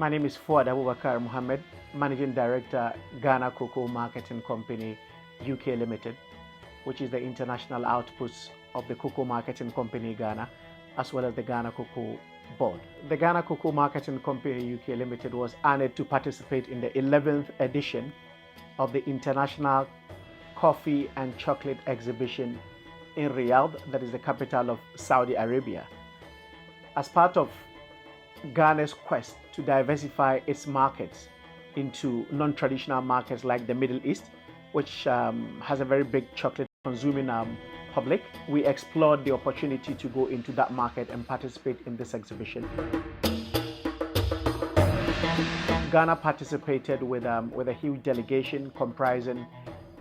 My name is Fuad Abubakar Mohammed, Managing Director, Ghana Cocoa Marketing Company, UK Limited, which is the international outputs of the Cocoa Marketing Company Ghana, as well as the Ghana Cocoa Board. The Ghana Cocoa Marketing Company, UK Limited was honored to participate in the 11th edition of the International Coffee and Chocolate Exhibition in Riyadh, that is the capital of Saudi Arabia. As part of Ghana's quest to diversify its markets into non-traditional markets like the Middle East, which has a very big chocolate consuming public, we explored the opportunity to go into that market and participate in this exhibition. Ghana participated with a huge delegation comprising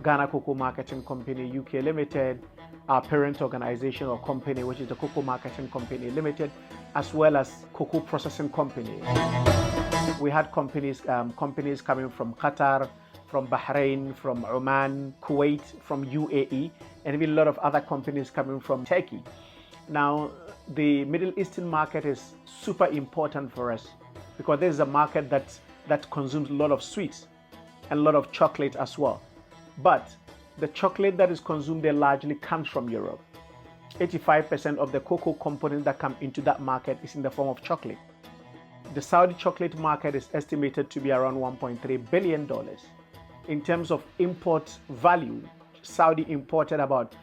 Ghana Cocoa Marketing Company UK Limited, our parent organization or company, which is the Cocoa Marketing Company Limited, as well as Cocoa Processing Company. We had companies coming from Qatar, from Bahrain, from Oman, Kuwait, from UAE, and even a lot of other companies coming from Turkey. Now, the Middle Eastern market is super important for us because this is a market that consumes a lot of sweets and a lot of chocolate as well. But the chocolate that is consumed there largely comes from Europe. 85% of the cocoa components that come into that market is in the form of chocolate. The Saudi chocolate market is estimated to be around $1.3 billion. In terms of import value, Saudi imported about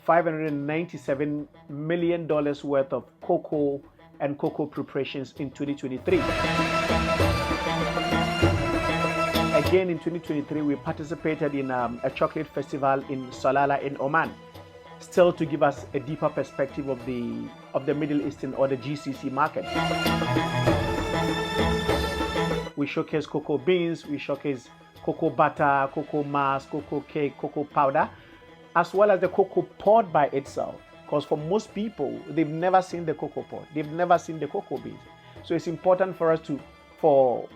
$597 million worth of cocoa and cocoa preparations in 2023. Again, in 2023, we participated in a chocolate festival in Salalah in Oman, still to give us a deeper perspective of the Middle Eastern or the GCC market. We showcase cocoa beans, we showcase cocoa butter, cocoa mass, cocoa cake, cocoa powder, as well as the cocoa pod by itself. Because for most people, they've never seen the cocoa pod, they've never seen the cocoa beans. So it's important for us for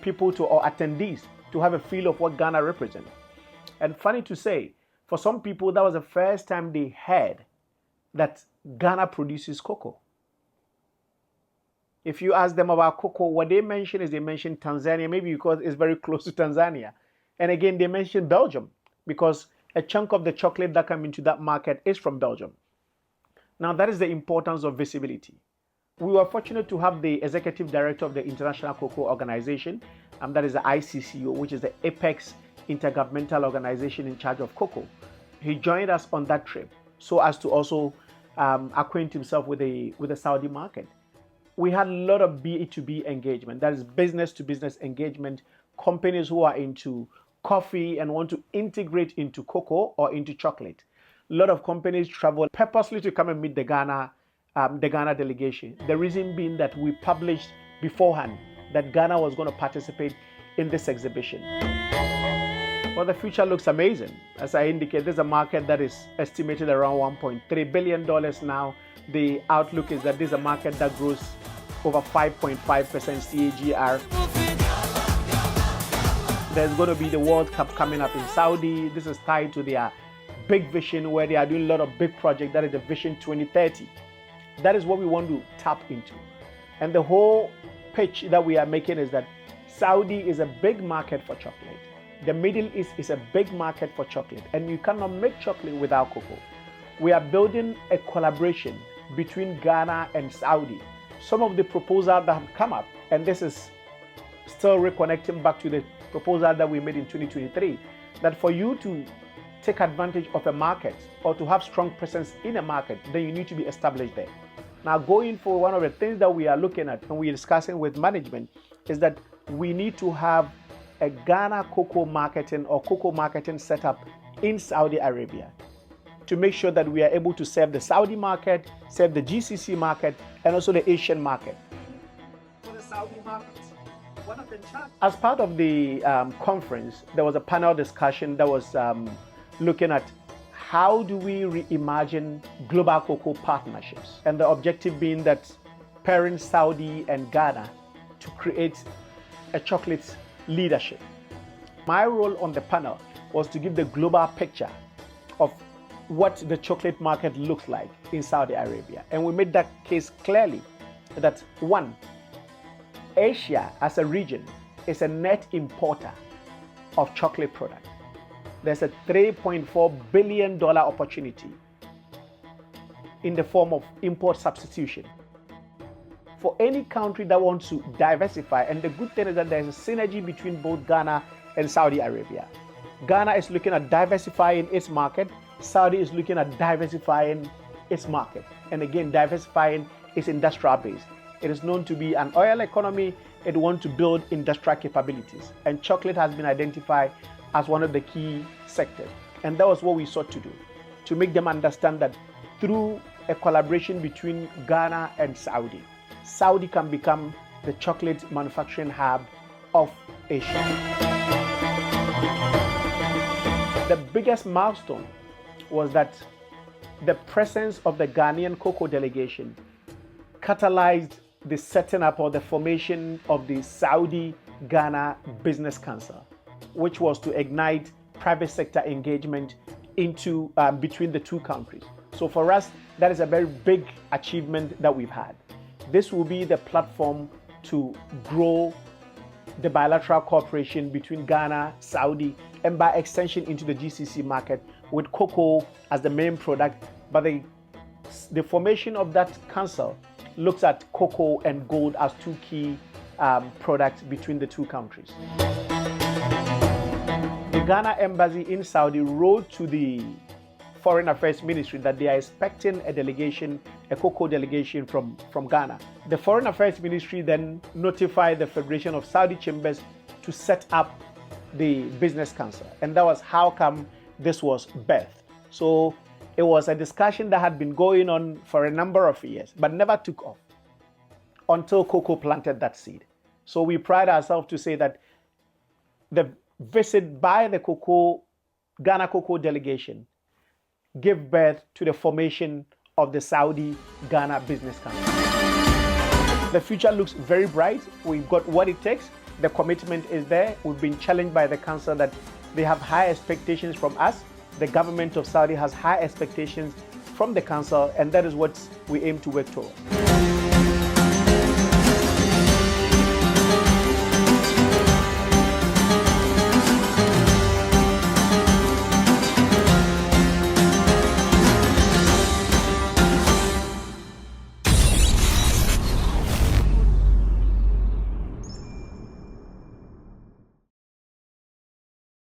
people or attendees to have a feel of what Ghana represents. And funny to say, for some people, that was the first time they heard that Ghana produces cocoa. If you ask them about cocoa, what they mention is they mention Tanzania, maybe because it's very close to Tanzania. And again, they mention Belgium because a chunk of the chocolate that comes into that market is from Belgium. Now, that is the importance of visibility. We were fortunate to have the executive director of the International Cocoa Organization, that is the ICCO, which is the apex intergovernmental organization in charge of cocoa. He joined us on that trip so as to also acquaint himself with the Saudi market. We had a lot of B2B engagement, that is business to business engagement, companies who are into coffee and want to integrate into cocoa or into chocolate. A lot of companies travel purposely to come and meet the Ghana delegation. The reason being that we published beforehand that Ghana was going to participate in this exhibition. Well, the future looks amazing. As I indicated, there's a market that is estimated around $1.3 billion now. The outlook is that this is a market that grows over 5.5% CAGR. There's going to be the World Cup coming up in Saudi. This is tied to their big vision where they are doing a lot of big projects. That is the Vision 2030. That is what we want to tap into. And the whole pitch that we are making is that Saudi is a big market for chocolate. The Middle East is a big market for chocolate. And you cannot make chocolate without cocoa. We are building a collaboration between Ghana and Saudi. Some of the proposals that have come up, and this is still reconnecting back to the proposal that we made in 2023, that for you to take advantage of a market or to have strong presence in a market, then you need to be established there. Now, going for one of the things that we are looking at and we're discussing with management is that we need to have a Ghana cocoa marketing or cocoa marketing setup in Saudi Arabia to make sure that we are able to serve the Saudi market, serve the GCC market, and also the Asian market. For the Saudi market, one of the challenges. As part of the conference, there was a panel discussion that was looking at how do we reimagine global cocoa partnerships, and the objective being that pairing Saudi and Ghana to create a chocolate leadership. My role on the panel was to give the global picture of what the chocolate market looks like in Saudi Arabia. And we made that case clearly that one, Asia as a region is a net importer of chocolate products. There's a $3.4 billion opportunity in the form of import substitution. For any country that wants to diversify, and the good thing is that there's a synergy between both Ghana and Saudi Arabia. Ghana is looking at diversifying its market. Saudi is looking at diversifying its market. And again, diversifying its industrial base. It is known to be an oil economy. It wants to build industrial capabilities. And chocolate has been identified as one of the key sectors. And that was what we sought to do, to make them understand that through a collaboration between Ghana and Saudi, Saudi can become the chocolate manufacturing hub of Asia. The biggest milestone was that the presence of the Ghanaian cocoa delegation catalyzed the setting up or the formation of the Saudi-Ghana Business Council, which was to ignite private sector engagement into between the two countries. So for us, that is a very big achievement that we've had. This will be the platform to grow the bilateral cooperation between Ghana, Saudi, and by extension into the GCC market with cocoa as the main product. But the formation of that council looks at cocoa and gold as two key products between the two countries. The Ghana embassy in Saudi wrote to the Foreign Affairs Ministry that they are expecting a delegation, a cocoa delegation from Ghana. The Foreign Affairs Ministry then notified the Federation of Saudi Chambers to set up the Business Council. And that was how come this was birthed. So it was a discussion that had been going on for a number of years, but never took off until cocoa planted that seed. So we pride ourselves to say that the visit by the Ghana cocoa delegation gave birth to the formation of the Saudi-Ghana Business Council. The future looks very bright. We've got what it takes. The commitment is there. We've been challenged by the council that they have high expectations from us. The government of Saudi has high expectations from the council, and that is what we aim to work towards.